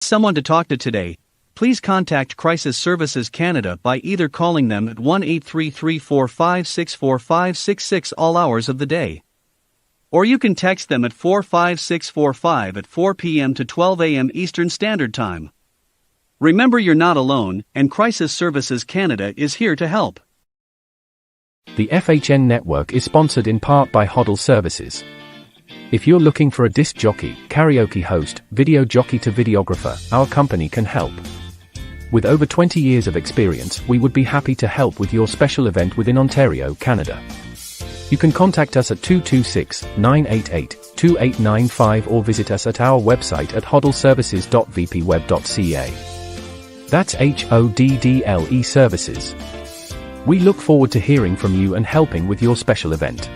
Someone to talk to today, please contact Crisis Services Canada by either calling them at 1-833-456-4566 all hours of the day. Or you can text them at 45645 at 4 p.m. to 12 a.m. Eastern Standard Time. Remember, you're not alone, and Crisis Services Canada is here to help. The FHN network is sponsored in part by Hoddle Services. If you're looking for a disc jockey, karaoke host, video jockey to videographer, our company can help. With over 20 years of experience, we would be happy to help with your special event within Ontario, Canada. You can contact us at 226-988-2895 or visit us at our website at hoddleservices.vpweb.ca. That's HODDLE Services. We look forward to hearing from you and helping with your special event.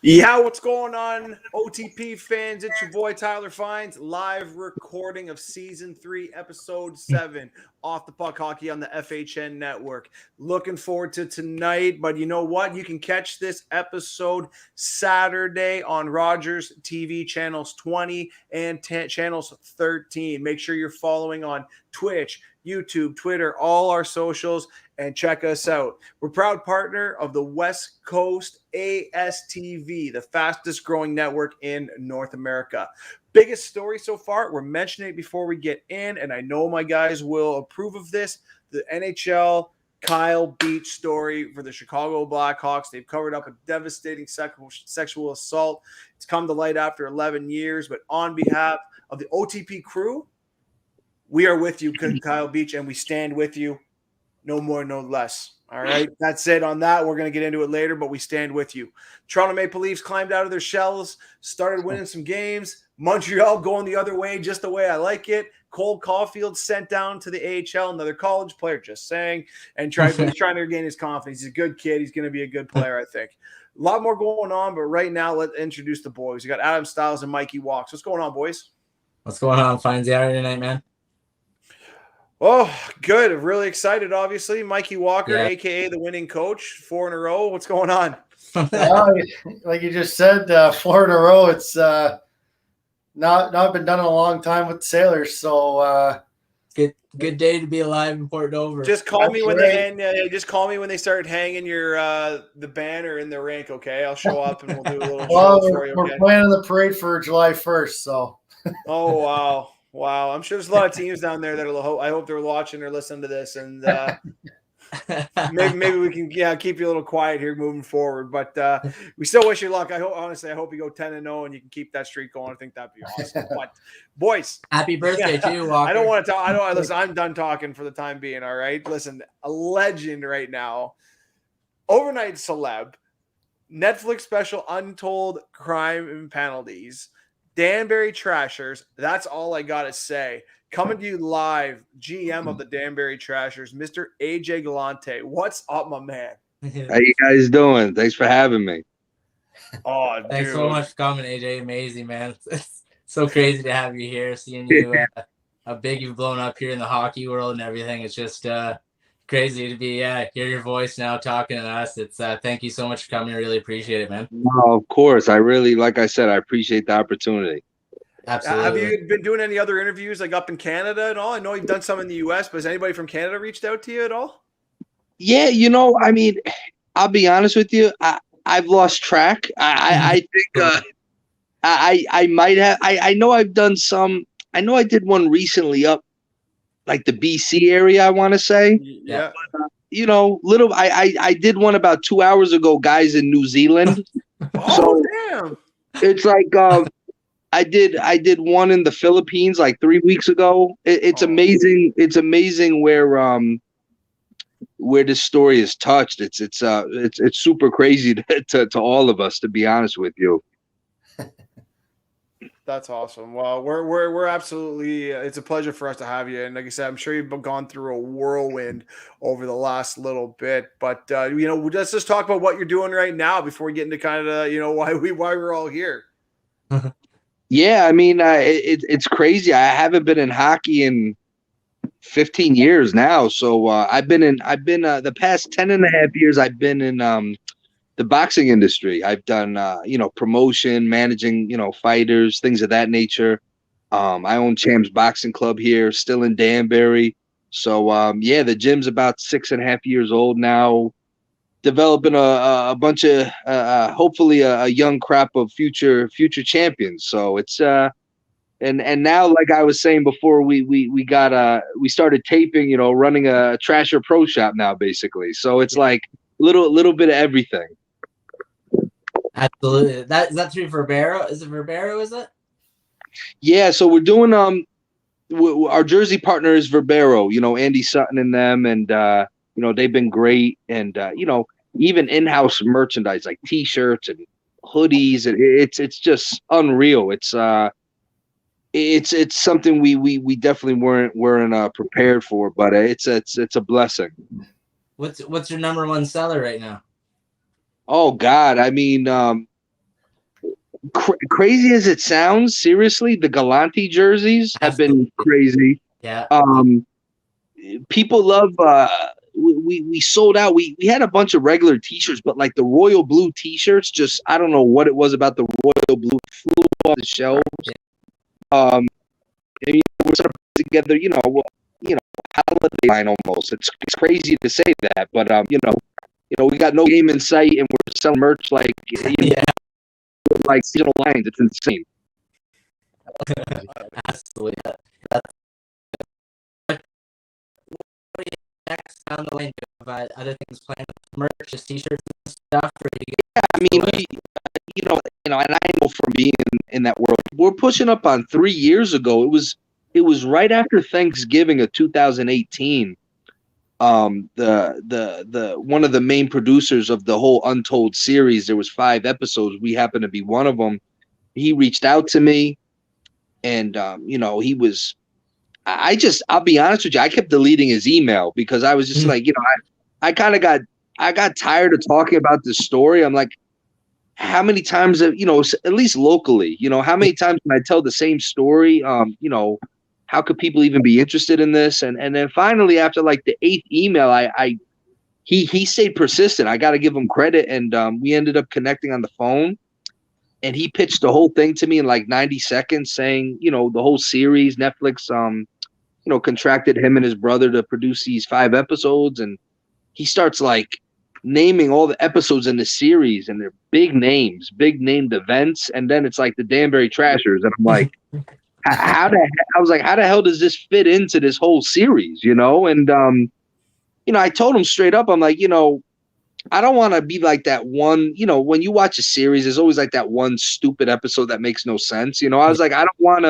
Yeah, what's going on, OTP fans? It's your boy Tyler Fines, live recording of Season 3, Episode 7, Off the Puck Hockey on the FHN Network. Looking forward to tonight, but you know what? You can catch this episode Saturday on Rogers TV channels 20 and channels 13. Make sure you're following on Twitch, YouTube, Twitter, all our socials, and check us out. We're proud partner of the West Coast ASTV, the fastest growing network in North America. Biggest story so far, we're mentioning it before we get in, and I know my guys will approve of this, the NHL Kyle Beach story for the Chicago Blackhawks. They've covered up a devastating sexual assault. It's come to light after 11 years, but on behalf of the OTP crew, we are with you, Kyle Beach, and we stand with you. No more, no less. All right. That's it on that. We're going to get into it later, but we stand with you. Toronto Maple Leafs climbed out of their shells, started winning some games. Montreal going the other way, just the way I like it. Cole Caulfield sent down to the AHL, another college player, just saying, and he's trying to regain his confidence. He's a good kid. He's going to be a good player, I think. A lot more going on, but right now, let's introduce the boys. We got Adam Styles and Mikey Walks. What's going on, boys? What's going on? Fines the hour tonight, man. Oh, good. Really excited, obviously. Mikey Walker, a.k.a. the winning coach, 4 in a row. What's going on? Like you just said, 4 in a row. It's not been done in a long time with the Sailors. So good day to be alive in Port Dover. Just call me when they start hanging your the banner in the rink, okay? I'll show up and we'll do a little show for you. We're planning the parade for July 1st. So. Oh, wow. Wow, I'm sure there's a lot of teams down there that I hope they're watching or listening to this, and maybe we can keep you a little quiet here moving forward. But we still wish you luck. I hope you go 10-0 and you can keep that streak going. I think that'd be awesome. But boys, happy birthday too, Walker. I don't want to talk. Listen, I'm done talking for the time being. All right, listen, a legend right now, overnight celeb, Netflix special, Untold Crime and Penalties. Dansbury Trashers, that's all I got to say. Coming to you live, GM of the Dansbury Trashers, Mr. AJ Galante. What's up, my man? How you guys doing? Thanks for having me. Oh, thanks so much for coming, AJ. Amazing, man. It's so crazy to have you here, seeing you, how big you've blown up here in the hockey world and everything. It's just crazy to be hear your voice now talking to us. It's thank you so much for coming. I really appreciate it, man. No, of course. I really, like I said, I appreciate the opportunity. Absolutely. Have you been doing any other interviews like up in Canada and all? I know you've done some in the US, but has anybody from Canada reached out to you at all? Yeah, I mean, I'll be honest with you. I've lost track. I think I might have. I know I've done some. I know I did one recently up like the BC area, I want to say. Yeah. You know, I did one about 2 hours ago, guys in New Zealand. Oh, damn. It's like I did one in the Philippines like 3 weeks ago. It's amazing. It's amazing where this story is touched. It's super crazy to all of us, to be honest with you. That's awesome. Well, we're absolutely. It's a pleasure for us to have you. And like I said, I'm sure you've gone through a whirlwind over the last little bit. But you know, let's just talk about what you're doing right now before we get into kind of you know why we're all here. Yeah, I mean, it's crazy. I haven't been in hockey in 15 years now. So I've been the past 10 and a half years. I've been in the boxing industry. I've done, you know, promotion, managing, you know, fighters, things of that nature. I own Champs Boxing Club here, still in Danbury. So, yeah, the gym's about 6.5 years old now, developing a bunch of, hopefully a young crop of future champions. So it's, and now, like I was saying before, we started taping, you know, running a Trasher Pro Shop now, basically. So it's like little bit of everything. Absolutely. That's through Verbero. Is it Verbero? Is it? Yeah. So we're doing our Jersey partner is Verbero. You know, Andy Sutton and them, and you know, they've been great, and you know, even in-house merchandise like T-shirts and hoodies, and it's just unreal. It's something we definitely weren't prepared for, but it's a blessing. What's your number one seller right now? Oh God, I mean, crazy as it sounds, seriously, the Galante jerseys have been crazy. Yeah. People love. We sold out. We had a bunch of regular T-shirts, but like the royal blue T-shirts, just I don't know what it was about the royal blue flew off the shelves. And, you know, we're sort of together, you know, holiday line almost. It's crazy to say that, but you know, we got no game in sight, and we're selling merch like like seasonal lines. It's insane. Absolutely. Next down the lane, other things planned, merch, just T-shirts and stuff. Yeah, I mean, you know, and I know from being in that world, we're pushing up on 3 years ago. It was right after Thanksgiving of 2018. The one of the main producers of the whole Untold series, there was 5 episodes. We happened to be one of them. He reached out to me, and you know, I'll be honest with you, I kept deleting his email because I was just like, you know, I got tired of talking about this story. I'm like, how many times, you know, at least locally, you know, how many times can I tell the same story? You know, how could people even be interested in this? And then finally, after like the 8th email, he stayed persistent. I got to give him credit. And we ended up connecting on the phone, and he pitched the whole thing to me in like 90 seconds, saying, you know, the whole series, Netflix, you know, contracted him and his brother to produce these 5 episodes. And he starts like naming all the episodes in the series, and they're big names, big named events. And then it's like the Dansbury Trashers. And I'm like, I was like, how the hell does this fit into this whole series, you know? And, you know, I told him straight up, I'm like, you know, I don't want to be like that one, you know, when you watch a series, there's always like that one stupid episode that makes no sense. You know, I was like, I don't want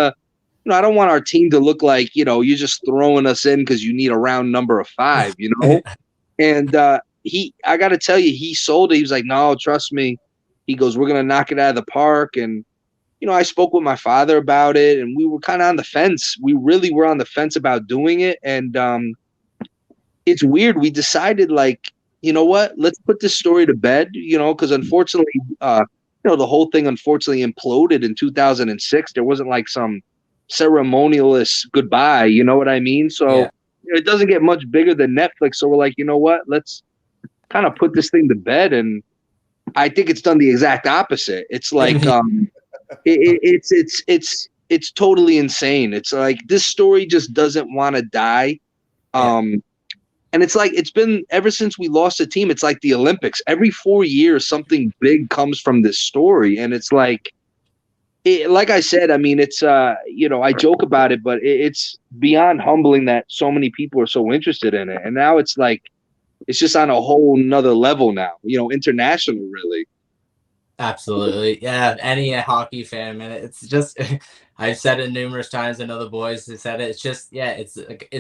our team to look like, you know, you're just throwing us in because you need a round number of 5, you know? And I got to tell you, he sold it. He was like, no, trust me. He goes, we're going to knock it out of the park. And, you know, I spoke with my father about it, and we were kind of on the fence. We really were on the fence about doing it. And it's weird. We decided, like, you know what, let's put this story to bed, you know, because unfortunately, you know, the whole thing unfortunately imploded in 2006. There wasn't like some ceremonialist goodbye, you know what I mean? So you know, it doesn't get much bigger than Netflix. So we're like, you know what, let's kind of put this thing to bed. And I think it's done the exact opposite. It's like it's totally insane. It's like this story just doesn't want to die. And it's like, it's been ever since we lost a team. It's like the Olympics. Every 4 years, something big comes from this story. And it's like, like I said, I mean, it's I joke about it, but it's beyond humbling that so many people are so interested in it, and now it's like it's just on a whole nother level now, international, really. Absolutely. Yeah. Any hockey fan, man. It's just, I've said it numerous times. I know the boys have said it. It's just, yeah, it's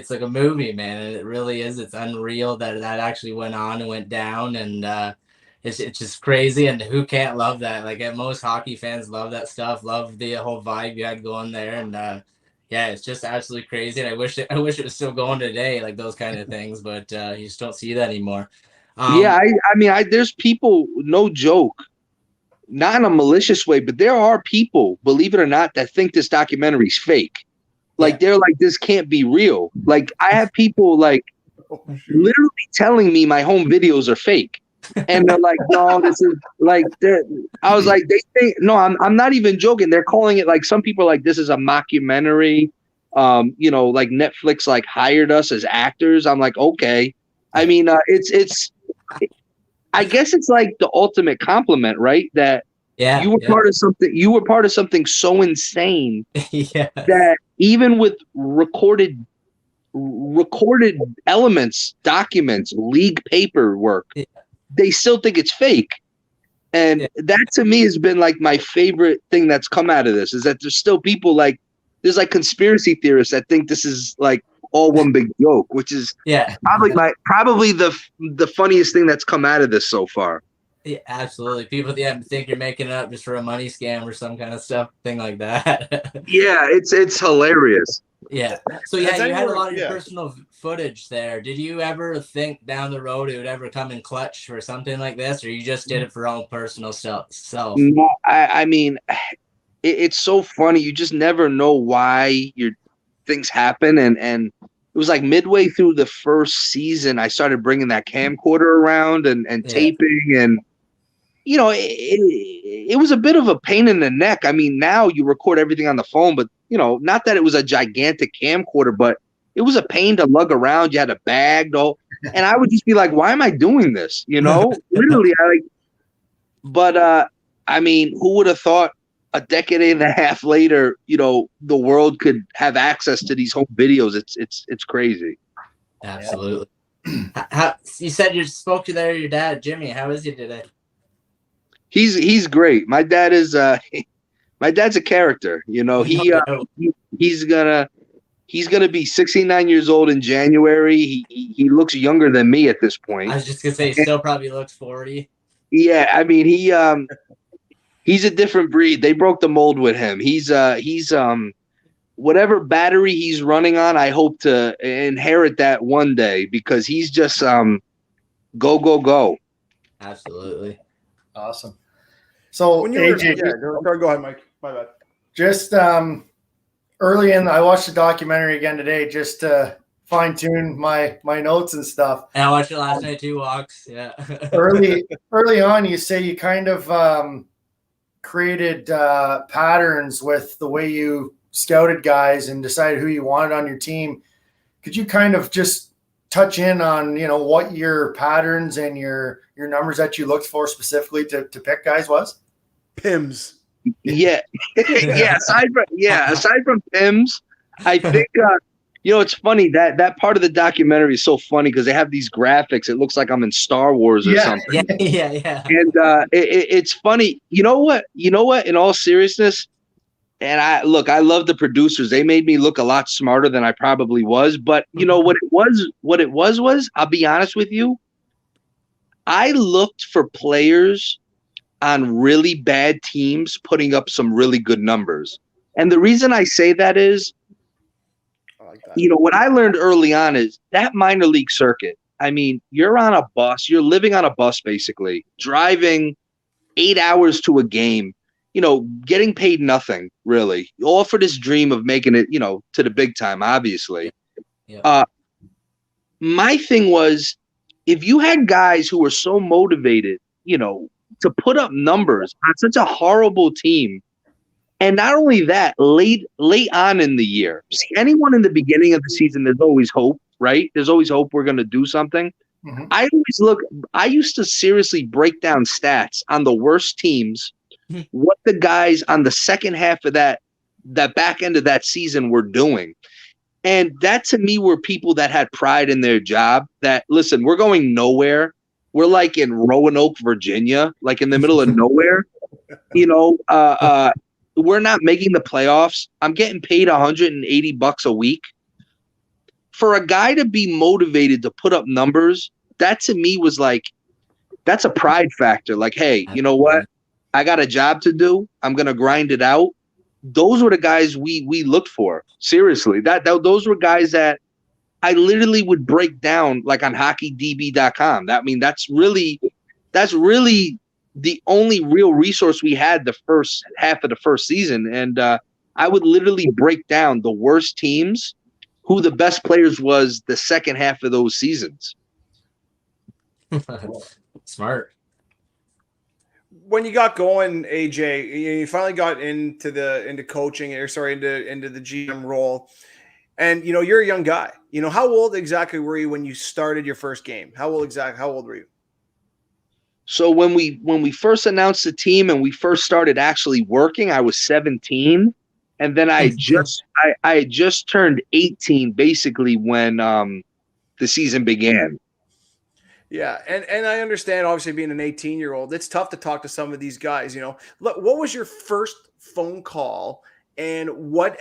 like a movie, man. And it really is. It's unreal that actually went on and went down. And it's just crazy. And who can't love that? Like most hockey fans love that stuff, love the whole vibe you had going there. And yeah, it's just absolutely crazy. And I wish it was still going today, like those kind of things. But you just don't see that anymore. Yeah, I mean, there's people, no joke, not in a malicious way, but there are people, believe it or not, that think this documentary's fake. Like they're like, this can't be real. Like I have people like literally telling me my home videos are fake. And they're like, no, this is like I was like, they think no, I'm not even joking. They're calling it like some people are like this is a mockumentary. Like Netflix like hired us as actors. I'm like, okay. I mean, I guess it's like the ultimate compliment, right? That you were part of something. You were part of something so insane that even with recorded elements, documents, league paperwork, they still think it's fake. And that to me has been like my favorite thing that's come out of this is that there's still people like there's like conspiracy theorists that think this is like all one big joke, which is probably the funniest thing that's come out of this so far. Yeah, absolutely. People think you're making it up just for a money scam or some kind of thing like that. Yeah, it's hilarious. Yeah. So you had a lot of your personal footage there. Did you ever think down the road it would ever come in clutch for something like this, or you just did it for your own personal self? No, I mean, it's so funny. You just never know why your things happen, and it was like midway through the first season, I started bringing that camcorder around and taping, and it was a bit of a pain in the neck. I mean, now you record everything on the phone, but not that it was a gigantic camcorder, but it was a pain to lug around. You had a bag, though, and I would just be like, "Why am I doing this?" Literally, I mean, who would have thought a decade and a half later, the world could have access to these home videos? It's crazy. Absolutely. You said you spoke to your dad, Jimmy. How is he today? He's great. My dad is my dad's a character. He's gonna be 69 years old in January. He looks younger than me at this point. I was just gonna say, he still probably looks 40. Yeah, I mean he's a different breed. They broke the mold with him. He's whatever battery he's running on, I hope to inherit that one day because he's just go. Absolutely. Awesome. So AJ, go ahead, Mike. My bad. Just early in, I watched the documentary again today just to fine tune my notes and stuff. And I watched it last night too, Walks. Yeah. early on, you say you kind of created patterns with the way you scouted guys and decided who you wanted on your team. Could you kind of just touch in on what your patterns and your numbers that you looked for specifically to pick guys was? PIMS. Yeah. Aside from PIMS, I think it's funny that part of the documentary is so funny because they have these graphics. It looks like I'm in Star Wars or something. Yeah. And it's funny. You know what? In all seriousness, and I love the producers. They made me look a lot smarter than I probably was. But what it was, I'll be honest with you. I looked for players on really bad teams putting up some really good numbers. And the reason I say that is, what I learned early on is that minor league circuit. I mean, you're on a bus, you're living on a bus, basically driving 8 hours to a game, getting paid nothing really, all for this dream of making it, to the big time, obviously. Yeah. My thing was, if you had guys who were so motivated, to put up numbers on such a horrible team, and not only that, late on in the year, see, anyone in the beginning of the season, there's always hope, right? There's always hope we're going to do something. Mm-hmm. I used to seriously break down stats on the worst teams what the guys on the second half of that back end of that season were doing. And that to me were people that had pride in their job that, listen, we're going nowhere. We're like in Roanoke, Virginia, like in the middle of nowhere. We're not making the playoffs. I'm getting paid $180 a week. For a guy to be motivated to put up numbers, that to me was like, that's a pride factor. Like, hey, you know what? I got a job to do. I'm going to grind it out. Those were the guys we looked for. Seriously, those were guys that I literally would break down like on hockeydb.com. That's really the only real resource we had the first half of the first season. And I would literally break down the worst teams, who the best players was the second half of those seasons. Smart. When you got going, AJ, you finally got into coaching, into the GM role, and you're a young guy. How old exactly were you when you started your first game? How old were you? So when we first announced the team and we first started actually working, I was 17, and then I just turned 18 basically when the season began. Yeah, and I understand, obviously, being an 18-year-old, it's tough to talk to some of these guys. Look, what was your first phone call, and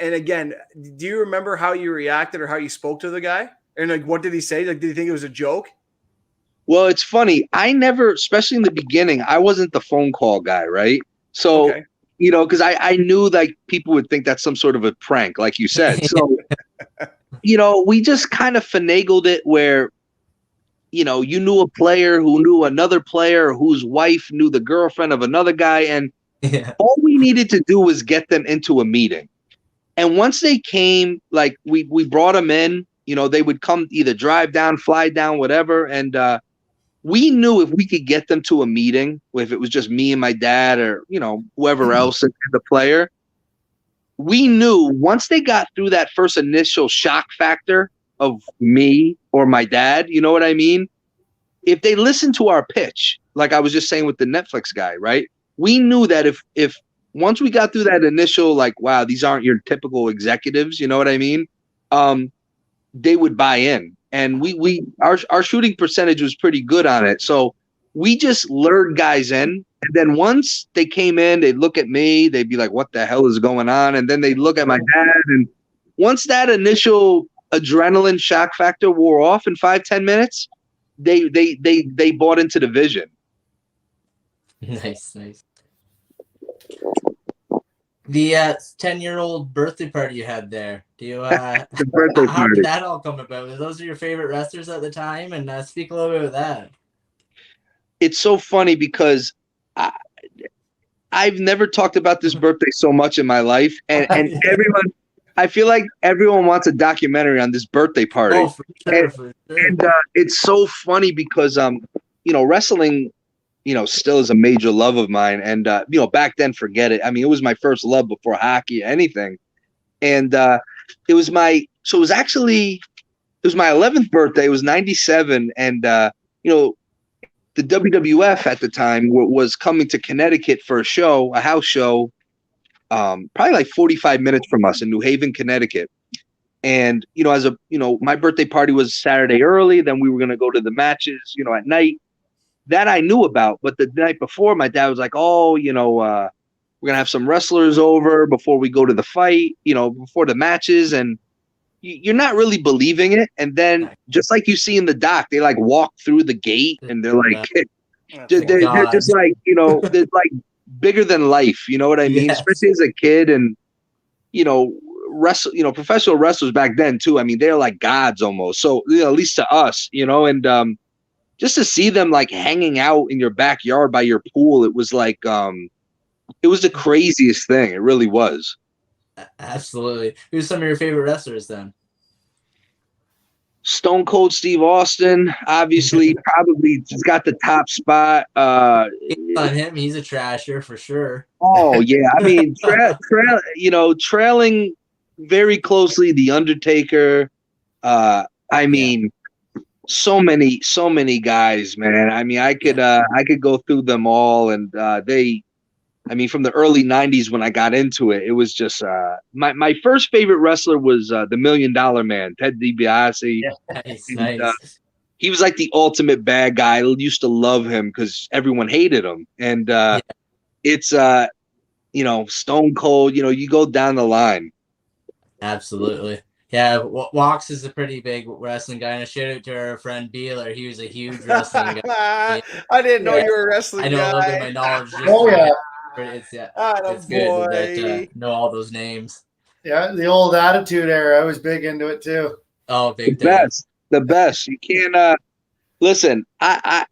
again, do you remember how you reacted or how you spoke to the guy? And like, what did he say? Like, did he think it was a joke? Well, it's funny. I never, especially in the beginning, I wasn't the phone call guy, right? So, okay. Because I knew like people would think that's some sort of a prank, like you said. So, we just kind of finagled it where, you knew a player who knew another player whose wife knew the girlfriend of another guy. And all we needed to do was get them into a meeting. And once they came, like we brought them in, they would come either drive down, fly down, whatever. And we knew if we could get them to a meeting, if it was just me and my dad or, whoever else and the player, we knew once they got through that first initial shock factor of me or my dad, you know what I mean? If they listened to our pitch, like I was just saying with the Netflix guy, right? We knew that if once we got through that initial, like, wow, these aren't your typical executives, you know what I mean? They would buy in. And our shooting percentage was pretty good on it. So we just lured guys in. And then once they came in, they'd look at me, they'd be like, what the hell is going on? And then they'd look at my dad. And once that initial adrenaline shock factor wore off in 5-10 minutes, they bought into the vision. Nice. The 10-year-old birthday party you had there. Do you the birthday how party. did that all come about? Were those your favorite wrestlers at the time? And speak a little bit about that. It's so funny because I've never talked about this birthday so much in my life, and everyone. I feel like everyone wants a documentary on this birthday party. Oh, for sure. And it's so funny because wrestling, still is a major love of mine. And back then, forget it. I mean, it was my first love before hockey, anything. And it was my 11th birthday. It was 97, and the WWF at the time was coming to Connecticut for a house show. Probably like 45 minutes from us in New Haven, Connecticut. And, my birthday party was Saturday early. Then we were going to go to the matches, at night. That I knew about. But the night before, my dad was like, oh, we're going to have some wrestlers over before we go to the fight, before the matches. And you're not really believing it. And then just like you see in the doc, they like walk through the gate and they're like, they're just like, they're like, bigger than life, you know what I mean? Yes. Especially as a kid, and professional wrestlers back then too. I mean, they're like gods almost. So at least to us, and just to see them like hanging out in your backyard by your pool, it was like it was the craziest thing. It really was. Absolutely. Who's some of your favorite wrestlers then? Stone Cold Steve Austin, obviously, probably got the top spot. On him, he's a trasher for sure. Oh yeah, I mean, trailing very closely the Undertaker. I mean, so many guys, man. I mean, I could go through them all, and they I mean, from the early 90s when I got into it, it was just my first favorite wrestler was the $1 Million Man, Ted DiBiase. Nice, And, nice. he was like the ultimate bad guy. I used to love him because everyone hated him. And it's, Stone Cold, you go down the line. Absolutely. Yeah, Walks is a pretty big wrestling guy, and I showed it to our friend Beeler. He was a huge wrestling guy. I didn't know you were a wrestling I know guy. a little bit of my knowledge. Just Oh, yeah. It's Atta it's good that boy. know all those names. Yeah, the old Attitude Era. I was big into it too. Oh, big The best. The best. You can't listen, I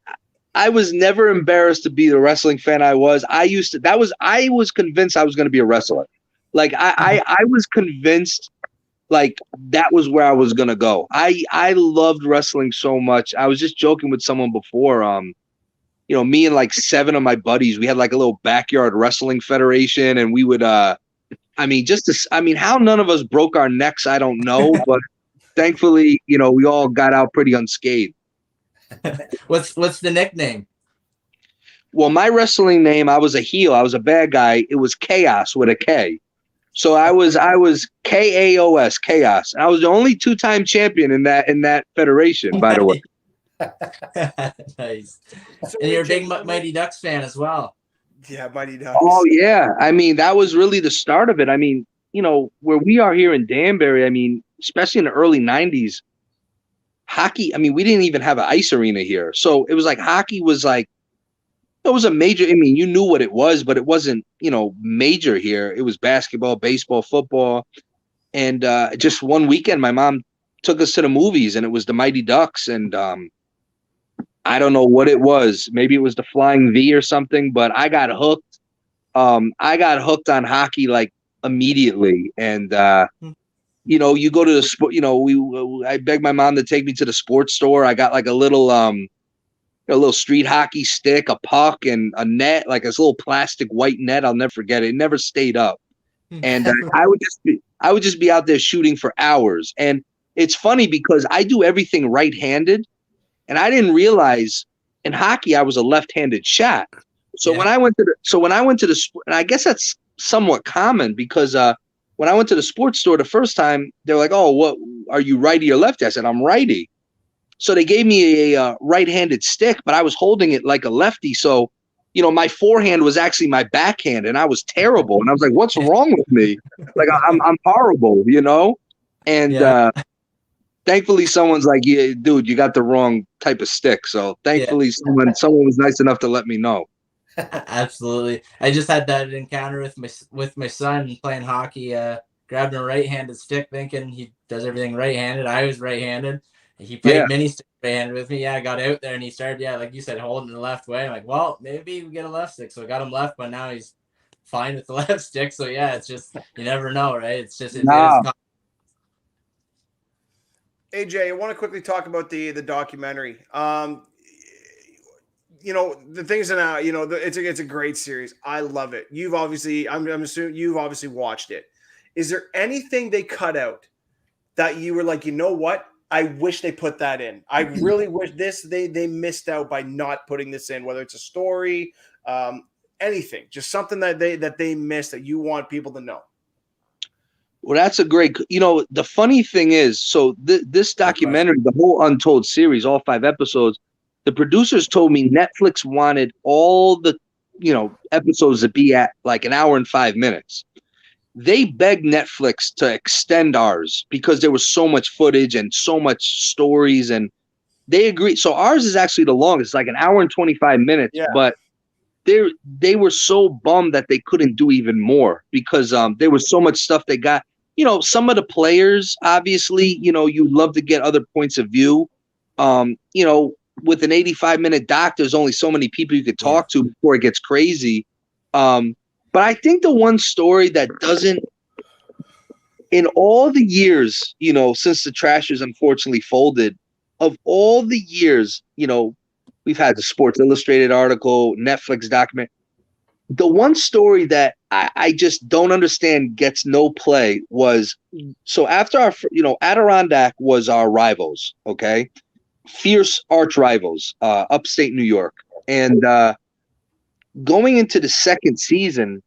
was never embarrassed to be the wrestling fan I was. I was convinced I was going to be a wrestler. Like I was convinced like that was where I was going to go. I loved wrestling so much. I was just joking with someone before, me and like 7 of my buddies, we had like a little backyard wrestling federation, and we would how none of us broke our necks, I don't know, but thankfully, we all got out pretty unscathed. What's the nickname? Well, my wrestling name, I was a heel. I was a bad guy. It was Chaos with a K. So I was KAOS, Chaos. And I was the only 2-time champion in that federation, by the way. Nice. So And you're a AJ, big Mighty Ducks fan as well. Yeah, Mighty Ducks. Oh yeah. I mean, that was really the start of it. I mean, where we are here in Danbury, I mean, especially in the early 90s, hockey, I mean, we didn't even have an ice arena here. So it was like hockey was like, it was a major, I mean, you knew what it was, but it wasn't, major here. It was basketball, baseball, football. And just one weekend, my mom took us to the movies, and it was the Mighty Ducks. And I don't know what it was. Maybe it was the Flying V or something, but I got hooked. I got hooked on hockey like immediately. And, you go to the sport, I begged my mom to take me to the sports store. I got like a little street hockey stick, a puck, and a net, like this little plastic white net. I'll never forget it. It never stayed up. And I would just be out there shooting for hours. And it's funny because I do everything right-handed, and I didn't realize in hockey I was a left-handed shot. So when I went to the and I guess that's somewhat common because when I went to the sports store the first time, they're like, "Oh, what are you, righty or lefty?" I said, "I'm righty." So they gave me a right-handed stick, but I was holding it like a lefty. So, my forehand was actually my backhand, and I was terrible. And I was like, "What's wrong with me? Like I'm horrible, And thankfully, someone's like, "Yeah, dude, you got the wrong type of stick." So thankfully, someone was nice enough to let me know. Absolutely. I just had that encounter with my son playing hockey. Grabbing a right-handed stick, thinking he does everything right-handed. I was right-handed. He played mini stick right-handed with me. Yeah, I got out there and he started, like you said, holding the left way. I'm like, well, maybe we get a left stick. So I got him left, but now he's fine with the left stick. So yeah, it's just, you never know, right? It's just, it is. AJ, I want to quickly talk about the documentary. The things that now, it's a great series. I love it. You've obviously, I'm assuming you've obviously watched it. Is there anything they cut out that you were like, you know what? I wish they put that in. I really wish they missed out by not putting this in, whether it's a story, anything, just something that they missed that you want people to know. Well, that's a great, the funny thing is, so this documentary, the whole Untold series, all 5 episodes, the producers told me Netflix wanted all the, episodes to be at like an hour and 5 minutes. They begged Netflix to extend ours because there was so much footage and so much stories, and they agreed. So ours is actually the longest, like an hour and 25 minutes, but they were so bummed that they couldn't do even more because there was so much stuff they got. Some of the players, obviously, you'd love to get other points of view. With an 85-minute doc, there's only so many people you could talk to before it gets crazy. But I think the one story that doesn't, in all the years, since the Trashers unfortunately folded, of all the years, we've had the Sports Illustrated article, Netflix document. The one story that I just don't understand gets no play was, so after our, Adirondack was our rivals, okay? Fierce arch rivals, upstate New York. And going into the second season,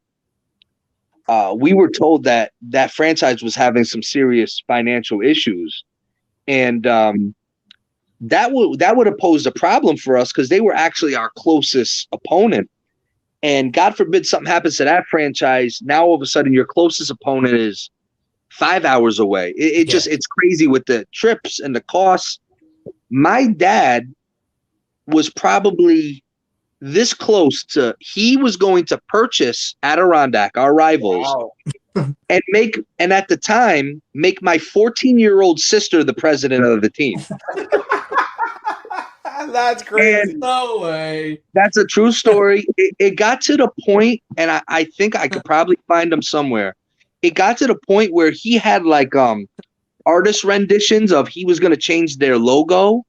we were told that that franchise was having some serious financial issues, and that would have posed a problem for us because they were actually our closest opponent. And God forbid something happens to that franchise. Now all of a sudden your closest opponent is 5 hours away. It's crazy with the trips and the costs. My dad was probably this close to, he was going to purchase Adirondack, our rivals, and at the time make my 14-year-old sister the president of the team. That's crazy. And No way. that's a true story. It got to the point, and I think I could probably find them somewhere. It got to the point where he had like artist renditions of, he was going to change their logo.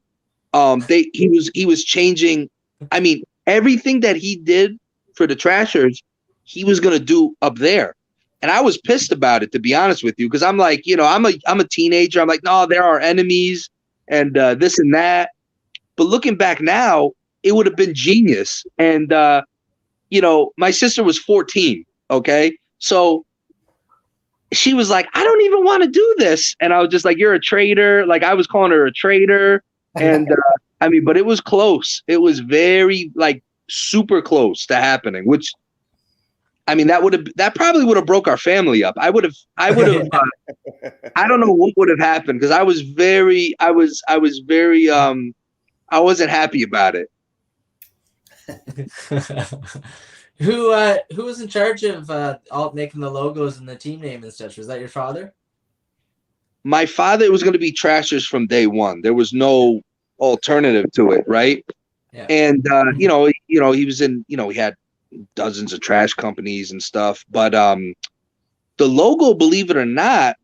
He was changing. I mean, everything that he did for the Trashers, he was going to do up there. And I was pissed about it, to be honest with you, because I'm like, I'm a teenager. I'm like, no, they're our enemies and this and that. But looking back now, it would have been genius. And, my sister was 14. Okay. So she was like, I don't even want to do this. And I was just like, you're a traitor. Like, I was calling her a traitor. And but it was close. It was very like super close to happening, which, that probably would have broke our family up. I would have, I don't know what would have happened, because I wasn't happy about it. Who was in charge of all making the logos and the team name and such? Was that your father? My father, it was going to be Trashers from day one. There was no alternative to it, right? Yeah. And he was in, he had dozens of trash companies and stuff, but the logo, believe it or not,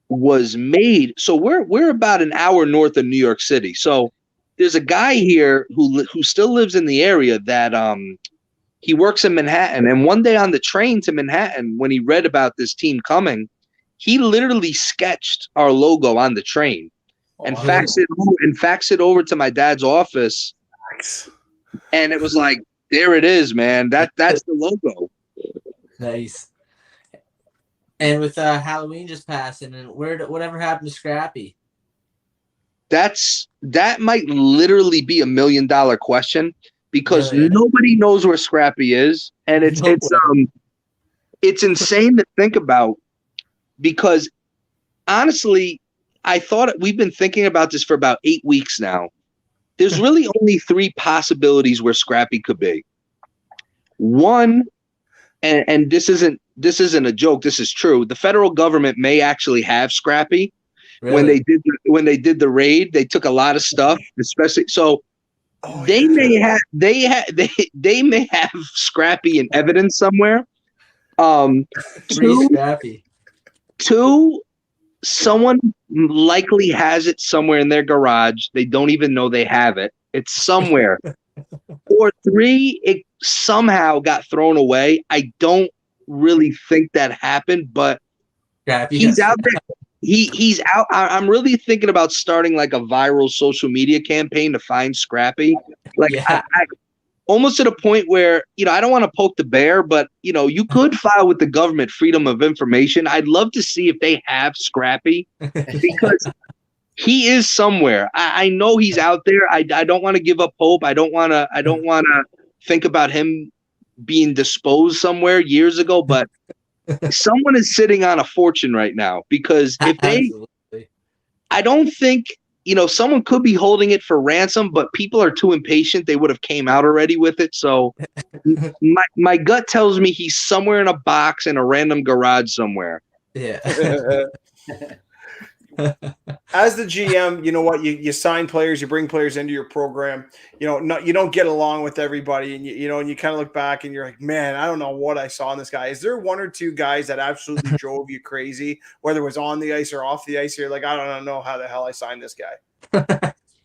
was made. So we're about an hour north of New York City. So there's a guy here who still lives in the area that he works in Manhattan. And one day on the train to Manhattan, when he read about this team coming, he literally sketched our logo on the train and faxed it over to my dad's office. Nice. And it was like, there it is, man. That's the logo. Nice. And with Halloween just passing, and whatever happened to Scrappy? That might literally be $1 million question, because Really? nobody knows where Scrappy is, and it's insane to think about, because honestly, I thought we've been thinking about this for about 8 weeks now. There's really only 3 possibilities where Scrappy could be. One, and this isn't a joke, this is true. The federal government may actually have Scrappy. Really? When they did the raid, they took a lot of stuff, especially so they may have Scrappy in evidence somewhere. Scrappy. Two, someone likely has it somewhere in their garage. They don't even know they have it. It's somewhere. Or 3, it somehow got thrown away. I don't really think that happened, but Scrappy, he's out there. He's out. I'm really thinking about starting like a viral social media campaign to find Scrappy. Like, I almost to the point where, I don't want to poke the bear, but you could file with the government freedom of information. I'd love to see if they have Scrappy, because he is somewhere. I know he's out there. I don't want to give up hope. I don't want to think about him being disposed somewhere years ago, but someone is sitting on a fortune right now, because if I don't think, someone could be holding it for ransom, but people are too impatient. They would have came out already with it. So my gut tells me he's somewhere in a box in a random garage somewhere. Yeah. As the GM, you know what? You sign players, you bring players into your program. You don't get along with everybody, and and you kind of look back and you're like, man, I don't know what I saw in this guy. Is there 1 or 2 guys that absolutely drove you crazy, whether it was on the ice or off the ice? You're like, I don't know how the hell I signed this guy.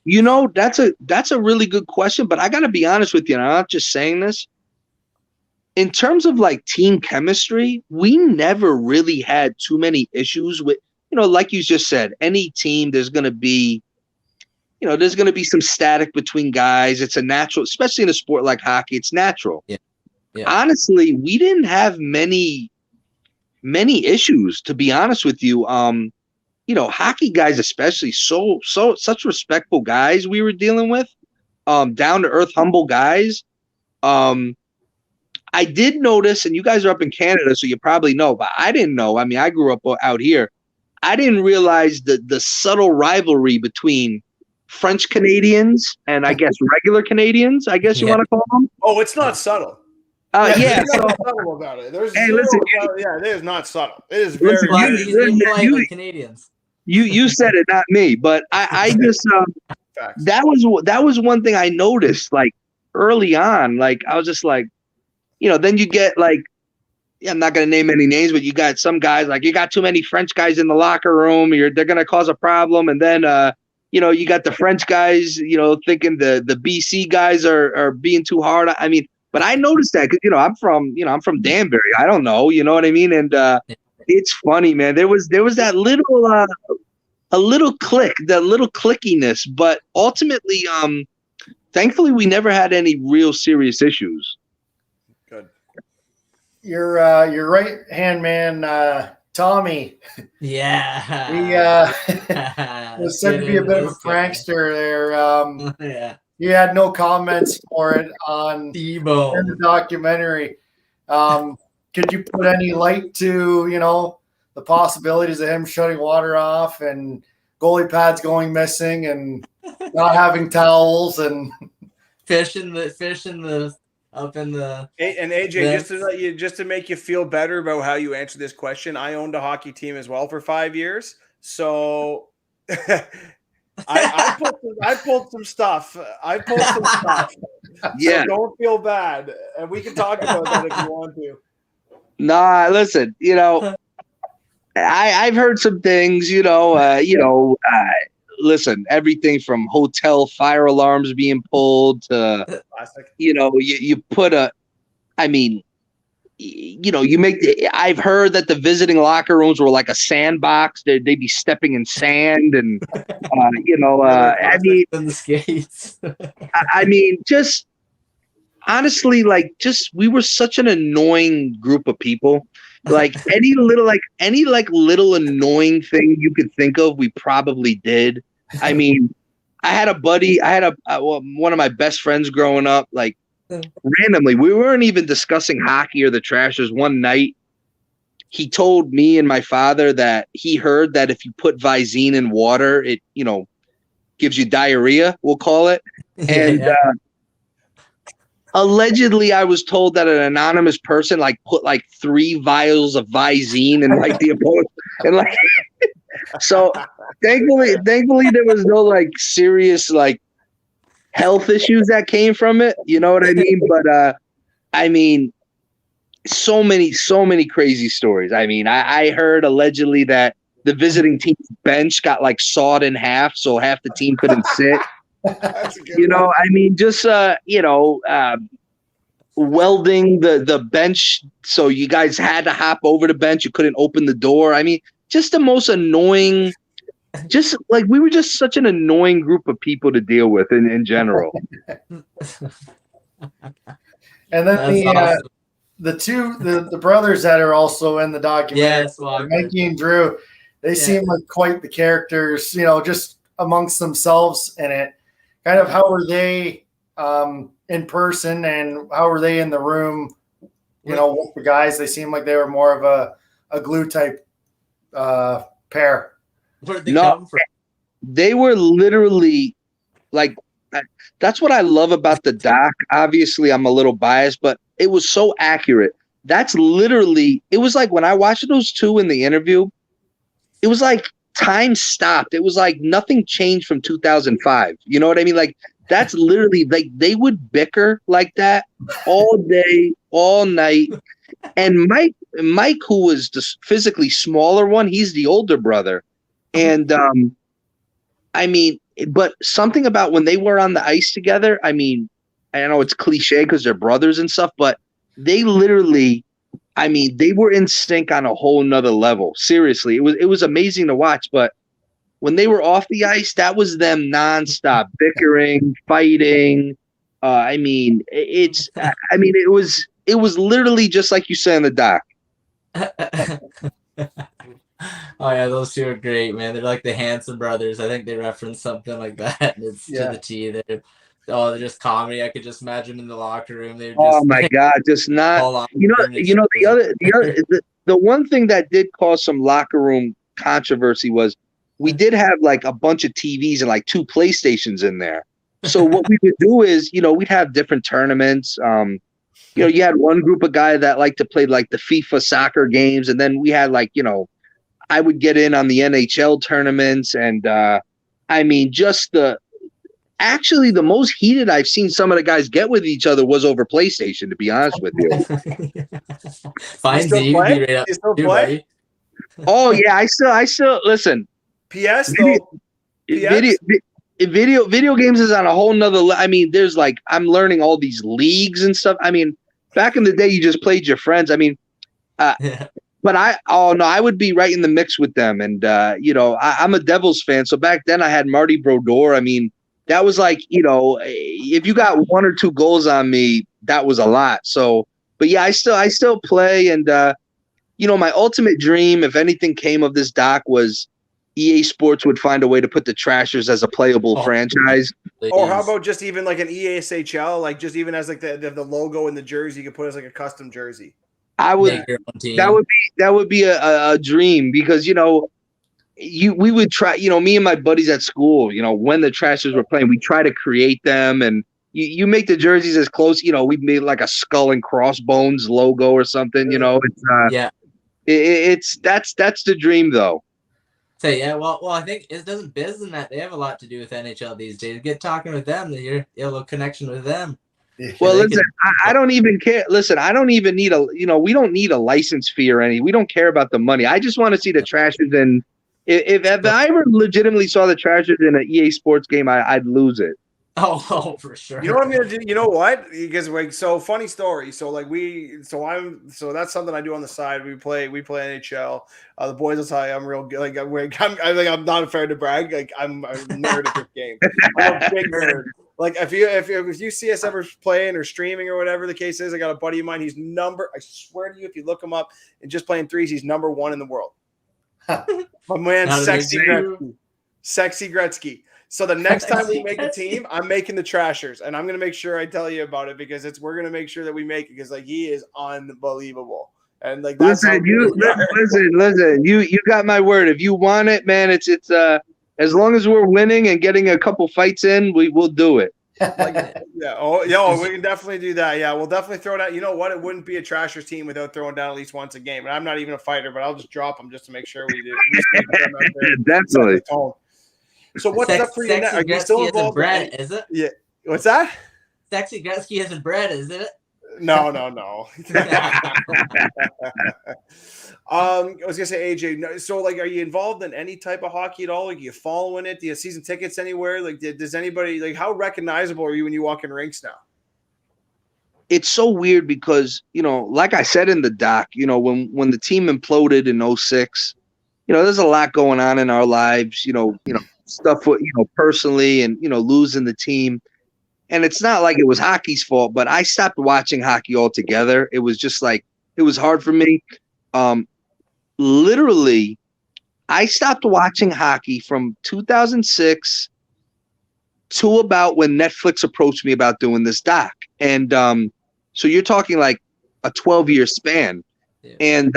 That's a really good question, but I got to be honest with you, and I'm not just saying this. In terms of like team chemistry, we never really had too many issues with. Like you just said, any team, there's going to be some static between guys. It's a natural, especially in a sport like hockey, it's natural. Yeah. honestly, we didn't have many issues, to be honest with you. Hockey guys especially, such respectful guys we were dealing with, down to earth, humble guys. I did notice, and you guys are up in Canada, so you probably know, but I didn't know. I mean, I grew up out here. I didn't realize the subtle rivalry between French Canadians and I guess regular Canadians, I guess you want to call them. Oh, it's not subtle. Yeah. There's nothing subtle about it. There's Hey, zero listen, it is not subtle. It is very. These Canadians. You said it, not me. But I just that was one thing I noticed, like early on. Like I was just like, then you get like, I'm not gonna name any names, but you got some guys like, you got too many French guys in the locker room. They're gonna cause a problem, and then you got the French guys, thinking the BC guys are being too hard. I mean. But I noticed that because I'm from Danbury. I don't know, you know what I mean? And it's funny, man. There was that little a little click, that little clickiness, but ultimately, thankfully, we never had any real serious issues. Good. Your right hand man, Tommy. Yeah. He was said to be a bit of a prankster there. Yeah. He had no comments for it in the documentary. Could you put any light to, the possibilities of him shutting water off and goalie pads going missing and not having towels and fish in the up in the. And AJ, just to make you feel better about how you answered this question, I owned a hockey team as well for 5 years, so. I pulled some stuff. Yeah. So don't feel bad, and we can talk about that if you want to. Nah, listen. I've heard some things. Listen, everything from hotel fire alarms being pulled to, you put a. I mean, I've heard that the visiting locker rooms were like a sandbox. They'd be stepping in sand and, I mean, in the skates. I mean, just honestly, we were such an annoying group of people. Like any little annoying thing you could think of, we probably did. I mean, I had a buddy, one of my best friends growing up, like, randomly, we weren't even discussing hockey or the Trashers. One night, he told me and my father that he heard that if you put Visine in water, it gives you diarrhea, we'll call it. And allegedly, I was told that an anonymous person put 3 vials of Visine in the opponent, and so thankfully there was no serious health issues that came from it, you know what I mean? But I mean, so many crazy stories. I mean, I heard allegedly that the visiting team's bench got sawed in half, so half the team couldn't sit. I mean, just welding the bench, so you guys had to hop over the bench. You couldn't open the door. I mean, just the most annoying. Just we were just such an annoying group of people to deal with in general. And then the brothers that are also in the documentary, Mikey and Drew, they seem like quite the characters, just amongst themselves in it. Kind of how were they in person and how were they in the room, with the guys? They seem like they were more of a glue type pair. Where did they come from? They were literally that's what I love about the doc. Obviously, I'm a little biased, but it was so accurate. That's literally, it was when I watched those two in the interview, it was time stopped. It was nothing changed from 2005. You know what I mean? That's literally they would bicker like that all day, all night. And Mike, who was the physically smaller one, he's the older brother. And I mean, but something about when they were on the ice together, I mean, I know it's cliche because they're brothers and stuff, but they literally, I mean, they were in sync on a whole nother level. Seriously, it was amazing to watch. But when they were off the ice, that was them nonstop bickering, fighting. I mean, it it was literally just like you say in the doc. Oh yeah, those two are great, man. They're like the Hanson brothers. I think they reference something like that. It's to the T. They're just comedy. I could just imagine in the locker room. They're Oh just my God, just not. all on The one thing that did cause some locker room controversy was we did have like a bunch of TVs and like 2 PlayStations in there. So what we would do is, we'd have different tournaments. You had one group of guys that liked to play like the FIFA soccer games, and then we had like, I would get in on the NHL tournaments, and I mean, actually the most heated I've seen some of the guys get with each other was over PlayStation, to be honest with you. Fine, you still play? Oh yeah, I still listen. PS though. Video games is on a whole nother I mean, there's like, I'm learning all these leagues and stuff. I mean, back in the day you just played your friends. I mean, but I would be right in the mix with them. And I'm a Devils fan, so back then I had Marty Brodeur. I mean, that was like, if you got 1 or 2 goals on me, that was a lot. So, but yeah, I still play. And my ultimate dream, if anything came of this doc, was EA Sports would find a way to put the Trashers as a playable franchise. Or how about just even like an EASHL, like just even as like the logo in the jersey, you could put as like a custom jersey. I would. That would be a dream, because we would try. Me and my buddies at school. When the Trashers were playing, we try to create them, and you make the jerseys as close. We made like a skull and crossbones logo or something. It's that's the dream though. So yeah, well, I think it doesn't Biz and that they have a lot to do with NHL these days. Get talking with them, you have a little connection with them. Well, listen, I don't even care. Listen, I don't even need we don't need a license fee or any. We don't care about the money. I just want to see the Trashers. And if I ever legitimately saw the Trashers in an EA Sports game, I'd lose it. Oh, for sure. You know what I'm gonna do? You know what? Because so funny story. So that's something I do on the side. We play NHL. The boys will tell you I'm real good. Like I'm not afraid to brag. Like I'm a nerd at this game. I'm a big nerd. Like if you see us ever playing or streaming or whatever the case is, I got a buddy of mine. He's I swear to you, if you look him up and just playing threes, he's number 1 in the world. My man, Sexy Gretzky. So the next time we make a team, I'm making the Trashers, and I'm going to make sure I tell you about it, because we're going to make sure that we make it, because like he is unbelievable. And like that's listen, you got my word. If you want it, man, it's as long as we're winning and getting a couple fights in, we'll do it. We can definitely do that. Yeah, we'll definitely throw down. You know what? It wouldn't be a Trashers team without throwing down at least once a game. And I'm not even a fighter, but I'll just drop them just to make sure we do. Definitely. So what's up for you now? Are you still involved? Bread, is it? Yeah. What's that? Sexy Gretzky isn't bread, is it? No. I was gonna say, AJ. So, like, are you involved in any type of hockey at all? Like, are you following it? Do you have season tickets anywhere? Like, does anybody like? How recognizable are you when you walk in rinks now? It's so weird because like I said in the doc, when the team imploded in 2006, there's a lot going on in our lives. Stuff with personally, and losing the team. And it's not like it was hockey's fault, but I stopped watching hockey altogether. It was just like, it was hard for me. Literally, I stopped watching hockey from 2006 to about when Netflix approached me about doing this doc. And so you're talking like a 12-year span. Yeah. And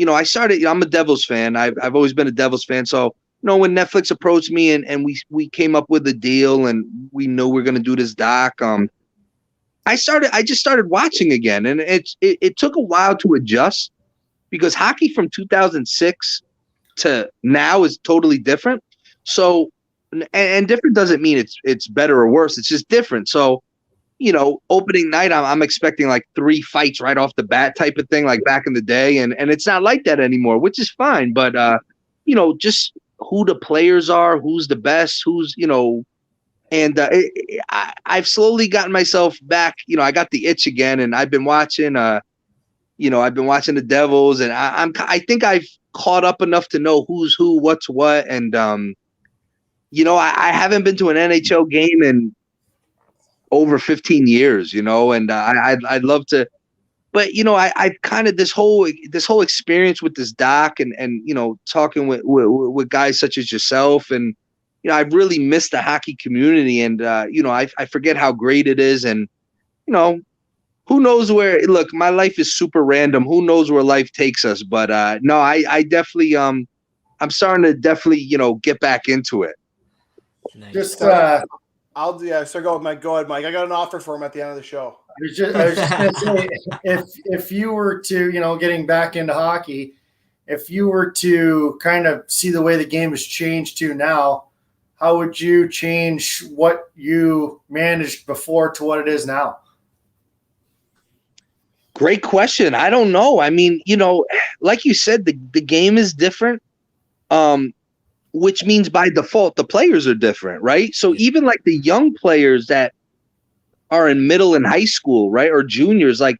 I started, I'm a Devils fan. I've always been a Devils fan. So when Netflix approached me and we came up with a deal and we know we're going to do this doc, I just started watching again, and it took a while to adjust, because hockey from 2006 to now is totally different. So, and different doesn't mean it's better or worse. It's just different. So, opening night, I'm expecting like 3 fights right off the bat type of thing, like back in the day. And it's not like that anymore, which is fine. But, just who the players are, who's the best, and I've slowly gotten myself back. I got the itch again, and I've been watching, I've been watching the Devils, and I think I've caught up enough to know who's who, what's what. And, I haven't been to an NHL game in over 15 years, and I'd love to, but I've kind of this whole experience with this doc and talking with guys such as yourself, and I've really missed the hockey community, and I forget how great it is, and who knows where. Look, my life is super random. Who knows where life takes us? But no, I definitely I'm starting to definitely get back into it. Nice. Just I'll do. Yeah, so go ahead, Mike. I got an offer for him at the end of the show. I was just going to say, if you were to, getting back into hockey, if you were to kind of see the way the game has changed to now, how would you change what you managed before to what it is now? Great question. I don't know. I mean, like you said, the game is different, which means by default the players are different, right? So even like the young players that are in middle and high school, right, or juniors, like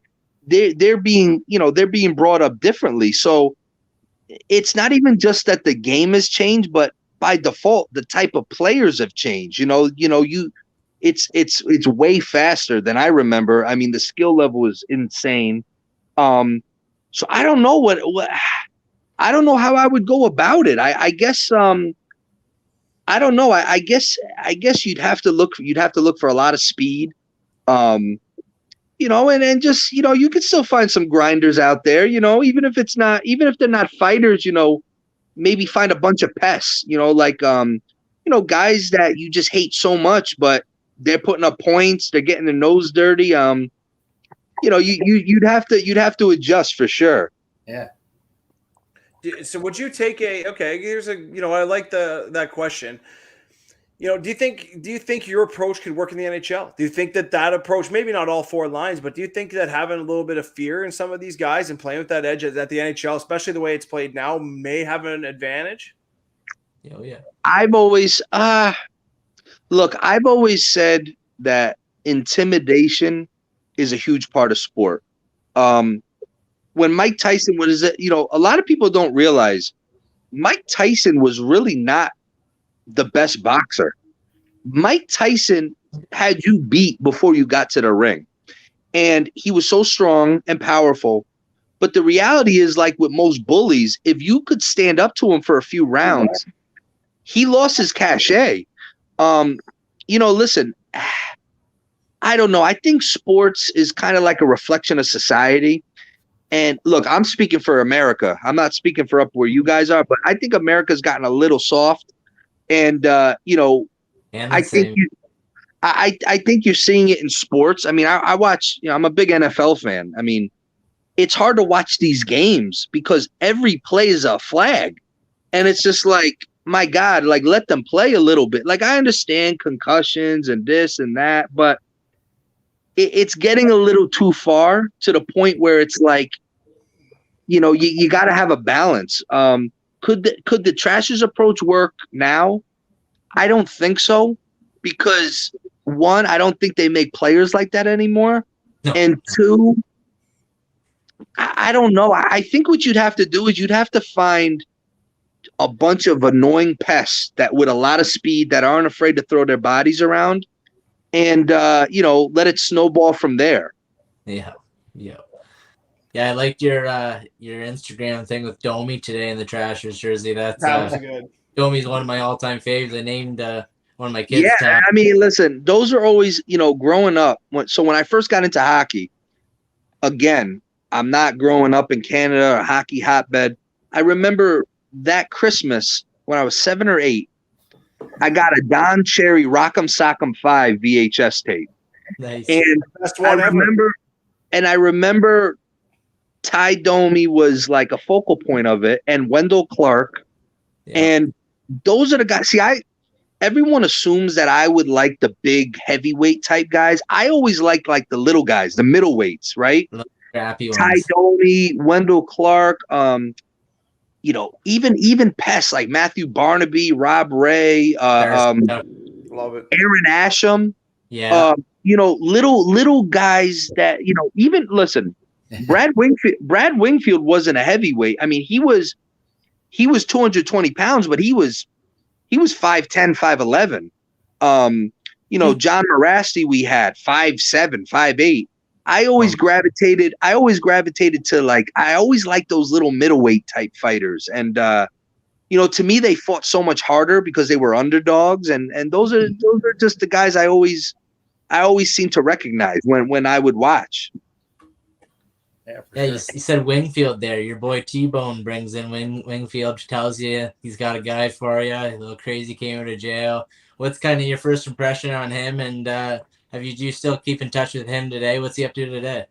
they're being brought up differently. So it's not even just that the game has changed, but by default the type of players have changed. It's way faster than I remember. I mean, the skill level is insane. So I don't know what I don't know how I would go about it. I guess I don't know. I guess you'd have to look for a lot of speed. And just, you could still find some grinders out there, even if they're not fighters, maybe find a bunch of pests, like, guys that you just hate so much, but they're putting up points, they're getting their nose dirty. You'd have to adjust for sure. Yeah. So would you take here's I like that question. Do you think your approach could work in the NHL? Do you think that approach, maybe not all four lines, but do you think that having a little bit of fear in some of these guys and playing with that edge at the NHL, especially the way it's played now, may have an advantage? Oh, yeah. I've always said that intimidation is a huge part of sport. When Mike Tyson was, a lot of people don't realize Mike Tyson was really not the best boxer. Mike Tyson had you beat before you got to the ring. And he was so strong and powerful. But the reality is, like with most bullies, if you could stand up to him for a few rounds, he lost his cachet. Listen, I don't know. I think sports is kind of like a reflection of society. And look, I'm speaking for America. I'm not speaking for up where you guys are, but I think America's gotten a little soft. And I think I think you're seeing it in sports. I mean, I watch. I'm a big NFL fan. I mean, it's hard to watch these games because every play is a flag, and it's just like, my God, like let them play a little bit. Like I understand concussions and this and that, but it's getting a little too far to the point where it's like, you got to have a balance. Could the Trashers approach work now? I don't think so, because one, I don't think they make players like that anymore. No. And two, I don't know. I think what you'd have to do is you'd have to find a bunch of annoying pests that with a lot of speed that aren't afraid to throw their bodies around and, let it snowball from there. Yeah. Yeah. Yeah, I liked your Instagram thing with Domi today in the Trashers jersey. That was good. Domi's one of my all-time favorites. I named one of my kids. Yeah, I mean, listen, those are always, growing up. When I first got into hockey, again, I'm not growing up in Canada or a hockey hotbed. I remember that Christmas when I was 7 or 8, I got a Don Cherry Rock'em Sock'em 5 VHS tape. Nice. And I remember Ty Domi was like a focal point of it, and Wendell Clark. Yeah. And those are the guys. See, everyone assumes that I would like the big heavyweight type guys. I always liked like the little guys, the middleweights, right? Ty Domi, Wendell Clark, even pests like Matthew Barnaby, Rob Ray, love it. Aaron Asham. Yeah. Little guys that, even listen, Brad Wingfield wasn't a heavyweight. I mean, he was 220 pounds, but he was 5'10", 5'11". John Morasti we had 5'7", 5'8". I always gravitated to like, I always liked those little middleweight type fighters. And, to me, they fought so much harder because they were underdogs. And those are just the guys I always seem to recognize when I would watch. Yeah, you said Wingfield there. Your boy T-Bone brings in Wingfield, tells you he's got a guy for you. A little crazy, came out of jail. What's kind of your first impression on him? And do you still keep in touch with him today? What's he up to today?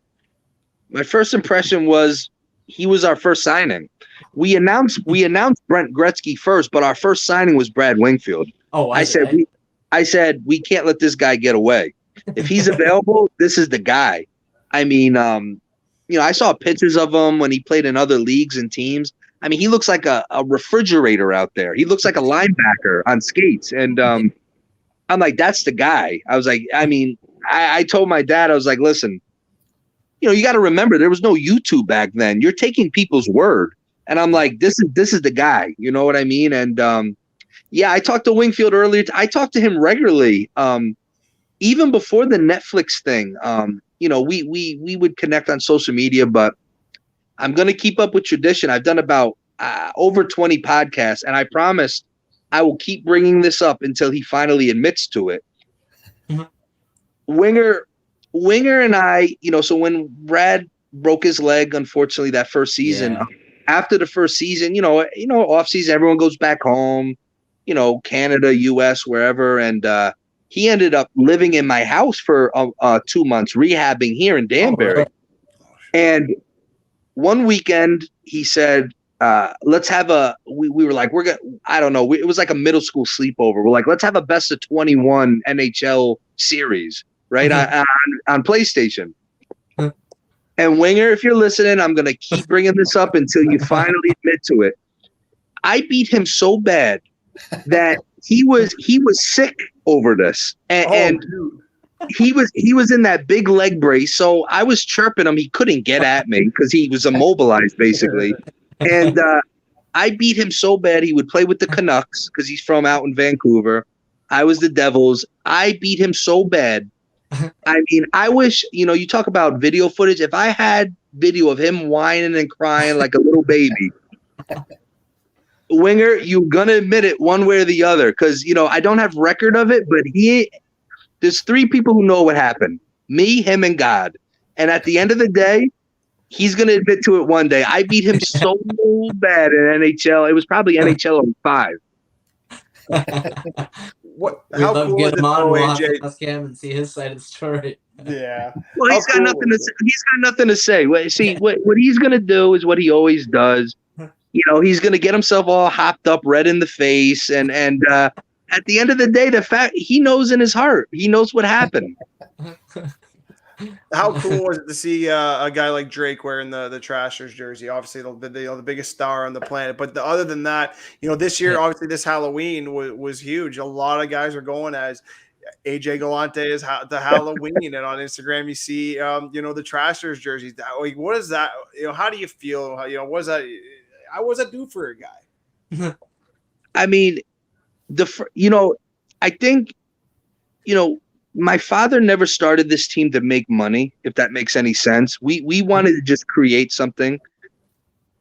My first impression was he was our first signing. We announced Brent Gretzky first, but our first signing was Brad Wingfield. Oh, I said we can't let this guy get away. If he's available, this is the guy. I mean, I saw pictures of him when he played in other leagues and teams. I mean, he looks like a refrigerator out there. He looks like a linebacker on skates. And I'm like, that's the guy. I was like, I mean, I told my dad, I was like, listen, you got to remember there was no YouTube back then. You're taking people's word. And I'm like, this is the guy. You know what I mean? And I talked to Wingfield earlier. I talked to him regularly. Even before the Netflix thing, we would connect on social media, but I'm going to keep up with tradition. I've done about over 20 podcasts, and I promised I will keep bringing this up until he finally admits to it. Mm-hmm. Winger and I, so when Brad broke his leg, unfortunately, that first season, after the first season, off season, everyone goes back home, Canada, US, wherever. And he ended up living in my house for 2 months, rehabbing here in Danbury. Oh, and one weekend he said, let's have we were like, I don't know. It was like a middle school sleepover. We're like, let's have a best of 21 NHL series, right? on PlayStation. And Winger, if you're listening, I'm going to keep bringing this up until you finally admit to it. I beat him so bad that he was sick over this. And he was in that big leg brace. So I was chirping him. He couldn't get at me because he was immobilized basically. And I beat him so bad. He would play with the Canucks because he's from out in Vancouver. I was the Devils. I beat him so bad. I mean, I wish, you talk about video footage. If I had video of him whining and crying like a little baby, Winger, you're going to admit it one way or the other. Because, I don't have record of it, but there's 3 people who know what happened. Me, him, and God. And at the end of the day, he's going to admit to it one day. I beat him so bad in NHL. It was probably NHL 05. How cool is it for AJ? Ask him and see his side of the story. Yeah. Well, he's got nothing to say. He's got nothing to say. See, what he's going to do is what he always does. He's going to get himself all hopped up, red in the face, and at the end of the day, the fact he knows in his heart, he knows what happened. How cool was it to see a guy like Drake wearing the Trashers jersey? Obviously, the biggest star on the planet. But other than that, this year, obviously, this Halloween was huge. A lot of guys are going as AJ Galante is the Halloween, and on Instagram you see, the Trashers jerseys. Like, what is that? How do you feel? What is that? How was that do for a guy? I mean, I think, my father never started this team to make money, if that makes any sense. We wanted to just create something.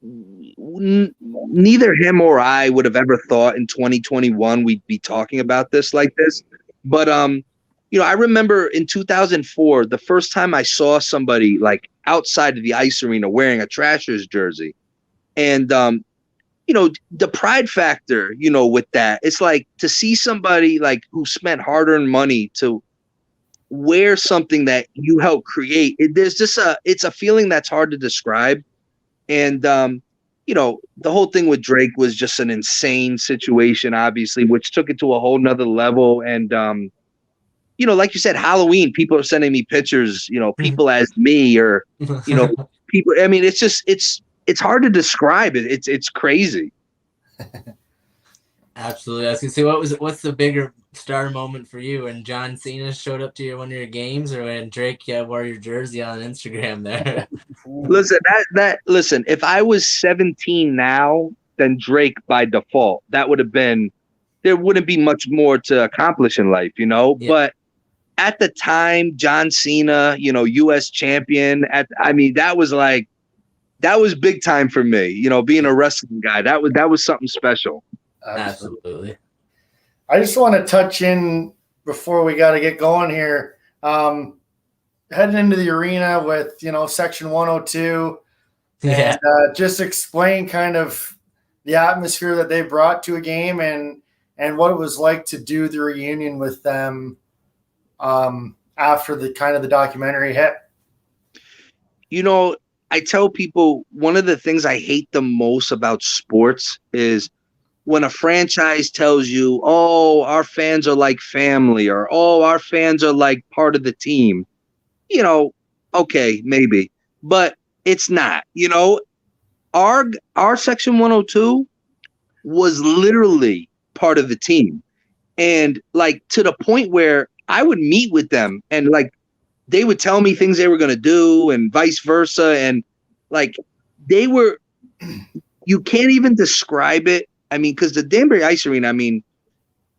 Neither him or I would have ever thought in 2021 we'd be talking about this like this. But I remember in 2004, the first time I saw somebody like outside of the ice arena wearing a Trashers jersey. And the pride factor, with that, it's like to see somebody like who spent hard-earned money to wear something that you helped create. It's a feeling that's hard to describe. And, the whole thing with Drake was just an insane situation, obviously, which took it to a whole nother level. And, like you said, Halloween, people are sending me pictures, people as me or, people. I mean, it's hard to describe it. It's crazy. Absolutely. I was gonna say, what's the bigger star moment for you when John Cena showed up to one of your games, or when Drake wore your jersey on Instagram there? Listen, if I was 17 now, then Drake by default, there wouldn't be much more to accomplish in life, Yeah. But at the time, John Cena, US champion, that was big time for me, being a wrestling guy. That was something special. Absolutely. I just want to touch in before we got to get going here. Heading into the arena with, section 102 and just explain kind of the atmosphere that they brought to a game and what it was like to do the reunion with them after the documentary hit. I tell people one of the things I hate the most about sports is when a franchise tells you, oh, our fans are like family, or, oh, our fans are like part of the team. Okay, maybe, but it's not. Our section 102 was literally part of the team, and to the point where I would meet with them and they would tell me things they were going to do and vice versa. And they were, you can't even describe it. Because the Danbury Ice Arena,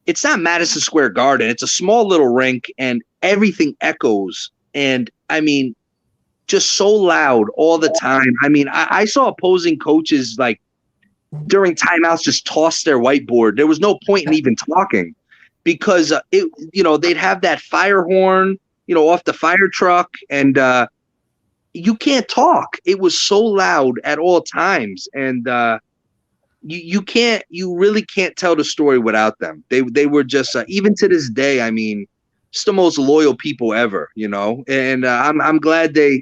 it's not Madison Square Garden. It's a small little rink and everything echoes. And just so loud all the time. I saw opposing coaches during timeouts just toss their whiteboard. There was no point in even talking because they'd have that fire horn, off the fire truck, and you can't talk. It was so loud at all times, and you really can't tell the story without them. They were just even to this day. It's the most loyal people ever, and I'm glad they're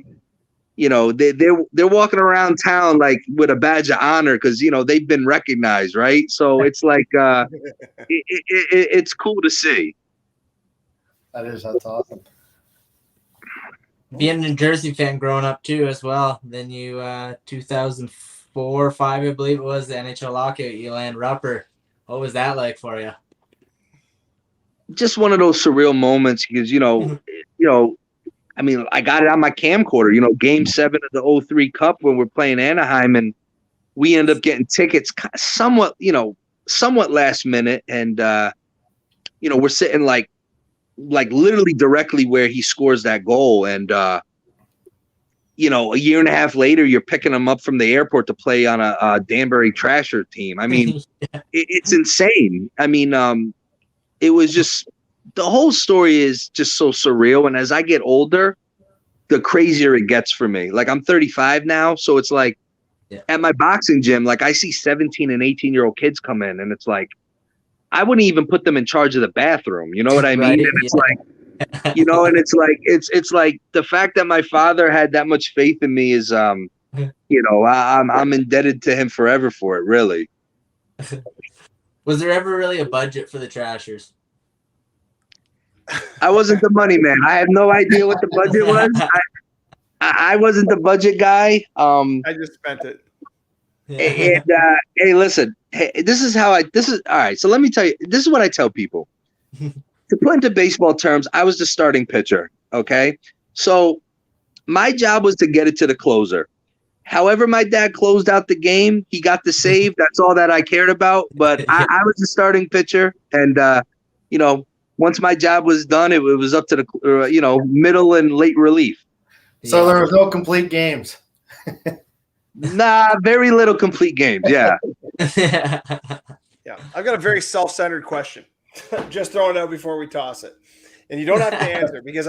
walking around town with a badge of honor because they've been recognized, right? So it's it's cool to see. That's awesome. Being a New Jersey fan growing up too as well. Then you 2004 or 5, I believe it was, the NHL lockout, you land Rupper. What was that like for you? Just one of those surreal moments because I got it on my camcorder, game 7 of the 03 Cup when we're playing Anaheim, and we end up getting tickets somewhat last minute. And, we're sitting literally directly where he scores that goal. And, a year and a half later, you're picking him up from the airport to play on a Dansbury Trasher team. It's insane. It was just, the whole story is just so surreal. And as I get older, the crazier it gets for me. I'm 35 now. So it's at my boxing gym, I see 17 and 18-year-old kids come in, and it's I wouldn't even put them in charge of the bathroom. You know what I mean? Right, And it's and it's the fact that my father had that much faith in me is, I'm indebted to him forever for it, really. Was there ever really a budget for the Trashers? I wasn't the money man. I have no idea what the budget was. I wasn't the budget guy. I just spent it. And hey, listen. Hey, this is all right. So let me tell you. This is what I tell people. To put into baseball terms, I was the starting pitcher. Okay, so my job was to get it to the closer. However, my dad closed out the game. He got the save. That's all that I cared about. But I was the starting pitcher, and once my job was done, it was up to the middle and late relief. So there was no complete games. Nah, very little complete games. Yeah. Yeah. I've got a very self-centered question. Just throwing it out before we toss it. And you don't have to answer because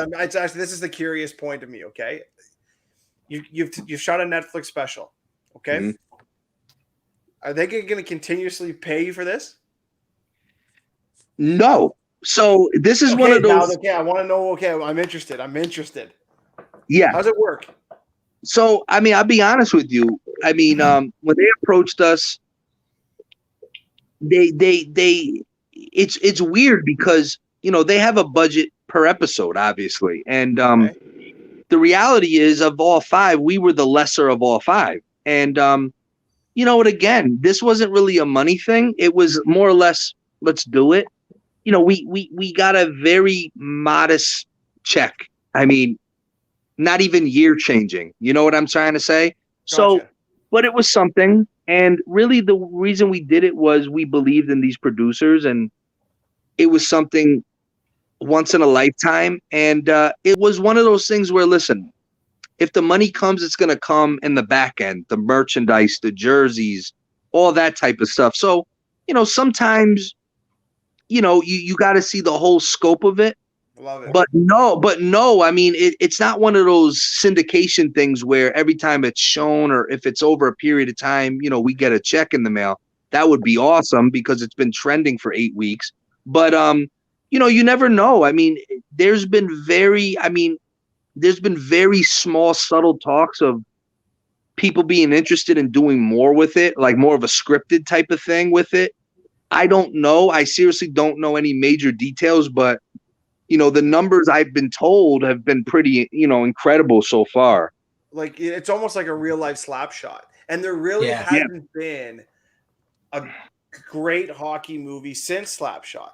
this is the curious point of me, okay? You've shot a Netflix special, okay? Mm-hmm. Are they going to continuously pay you for this? No. So this is one of those. I want to know. Okay, I'm interested. Yeah. How's it work? So, I'll be honest with you. When they approached us, it's weird because, they have a budget per episode, obviously. And the reality is of all 5, we were the lesser of all 5. And, again, this wasn't really a money thing. It was more or less, let's do it. We got a very modest check. Not even year changing. You know what I'm trying to say? Gotcha. So, but it was something. And really the reason we did it was we believed in these producers, and it was something once in a lifetime. And it was one of those things where, listen, if the money comes, it's going to come in the back end, the merchandise, the jerseys, all that type of stuff. So, sometimes, you got to see the whole scope of it. Love it. But no, I mean, it's not one of those syndication things where every time it's shown or if it's over a period of time, we get a check in the mail. That would be awesome because it's been trending for 8 weeks. But, you never know. I mean, there's been very small, subtle talks of people being interested in doing more with it, like more of a scripted type of thing with it. I don't know. I seriously don't know any major details, but the numbers I've been told have been pretty, incredible so far. Like it's almost like a real life slap shot. And there really hasn't been a great hockey movie since Slapshot.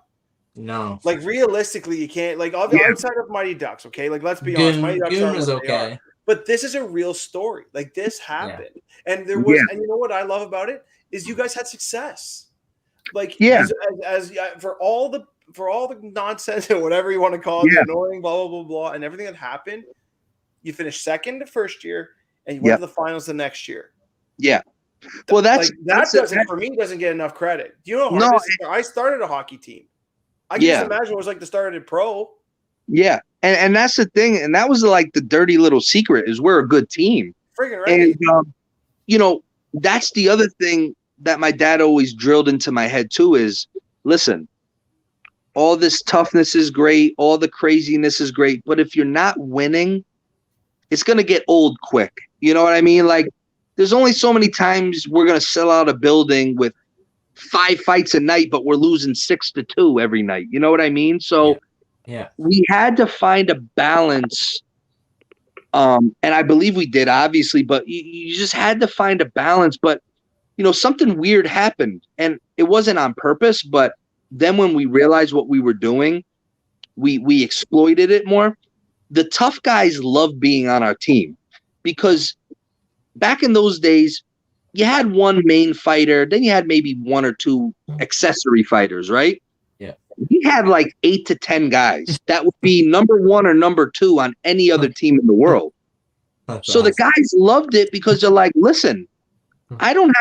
No. Like realistically, you can't outside of Mighty Ducks, okay? Like let's be honest, Mighty Ducks Goon are was what they are. okay. But this is a real story. Like this happened. And there was and you know what I love about it is you guys had success. Like as for all the nonsense or whatever you want to call it, the annoying blah blah blah blah and everything that happened, you finished second the first year and you went to the finals the next year. Yeah. Well, that doesn't get enough credit. Do you know how hard I started a hockey team. I can just imagine what it was like to start at pro. Yeah. And that's the thing. And that was like the dirty little secret is we're a good team. Friggin' right. And, that's the other thing that my dad always drilled into my head too is, listen, all this toughness is great. All the craziness is great. But if you're not winning, it's going to get old quick. You know what I mean? Like there's only so many times we're going to sell out a building with 5 fights a night, but we're losing 6-2 every night. You know what I mean? So we had to find a balance. And I believe we did, obviously, but you just had to find a balance. But, something weird happened and it wasn't on purpose, but then when we realized what we were doing, we exploited it more. The tough guys love being on our team because back in those days, you had one main fighter, then you had maybe 1 or 2 accessory fighters, right? Yeah. We had like 8 to 10 guys that would be number 1 or number 2 on any other team in the world. So the guys loved it because they're like, listen, I don't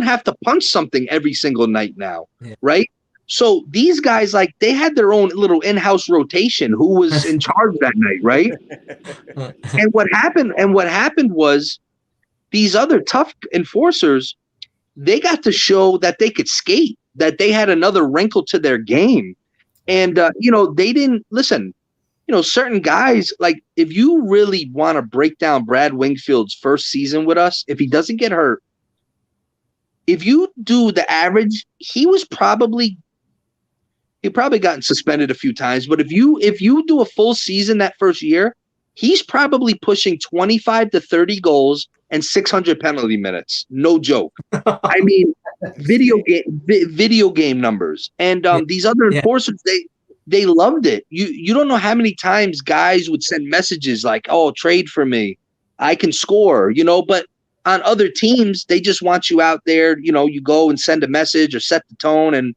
have to punch something every single night now, right? So these guys, like, they had their own little in-house rotation who was in charge that night, right? And what happened was these other tough enforcers, they got to show that they could skate, that they had another wrinkle to their game. And, they didn't listen. Certain guys, like if you really want to break down Brad Wingfield's first season with us, if he doesn't get hurt, if you do the average, he probably gotten suspended a few times. But if you do a full season that first year, he's probably pushing 25 to 30 goals and 600 penalty minutes. No joke. I mean, video game numbers. And these other enforcers, they loved it. You don't know how many times guys would send messages like, "Oh, trade for me. I can score," but on other teams, they just want you out there, you go and send a message or set the tone and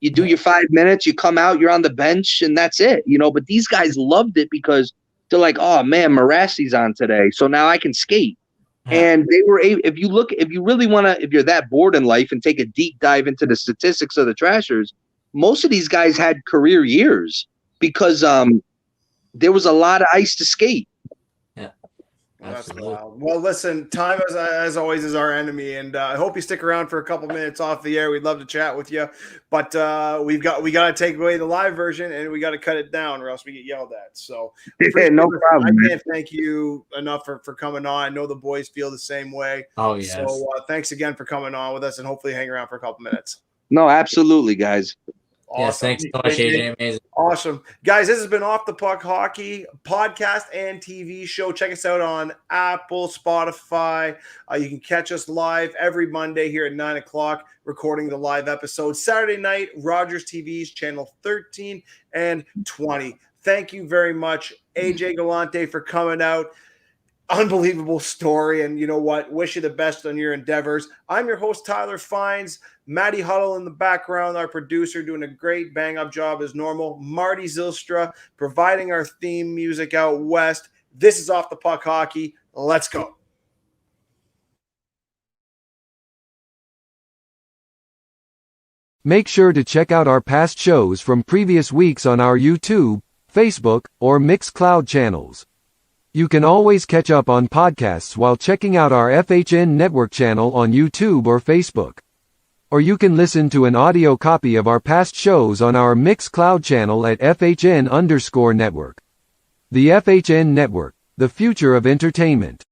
you do your 5 minutes, you come out, you're on the bench and that's it, but these guys loved it because they're like, "Oh man, Marassi's on today. So now I can skate." And they were able, if you're that bored in life and take a deep dive into the statistics of the Trashers, most of these guys had career years because there was a lot of ice to skate. Yeah. That's wild. Well, listen, time as always is our enemy, and I hope you stick around for a couple minutes off the air. We'd love to chat with you, but we got to take away the live version and we got to cut it down, or else we get yelled at. So, no problem. I can't thank you enough for coming on. I know the boys feel the same way. Oh yes. So thanks again for coming on with us, and hopefully hang around for a couple minutes. No, absolutely, guys. Awesome. Yes, thanks so much, AJ. Amazing. Awesome. Guys, this has been Off the Puck Hockey podcast and TV show. Check us out on Apple, Spotify. You can catch us live every Monday here at 9 o'clock, recording the live episode. Saturday night, Rogers TV's channel 13 and 20. Thank you very much, AJ Galante, for coming out. unbelievable story. And you know what? Wish you the best on your endeavors. I'm your host, Tyler Fines. Maddie Huddle in the background, our producer, doing a great bang-up job as normal. Marty Zilstra providing our theme music out west. This is Off the Puck Hockey. Let's go. Make sure to check out our past shows from previous weeks on our YouTube, Facebook, or Mixcloud channels. You can always catch up on podcasts while checking out our FHN Network channel on YouTube or Facebook. Or you can listen to an audio copy of our past shows on our Mixcloud channel at FHN_Network. The FHN Network, the future of entertainment.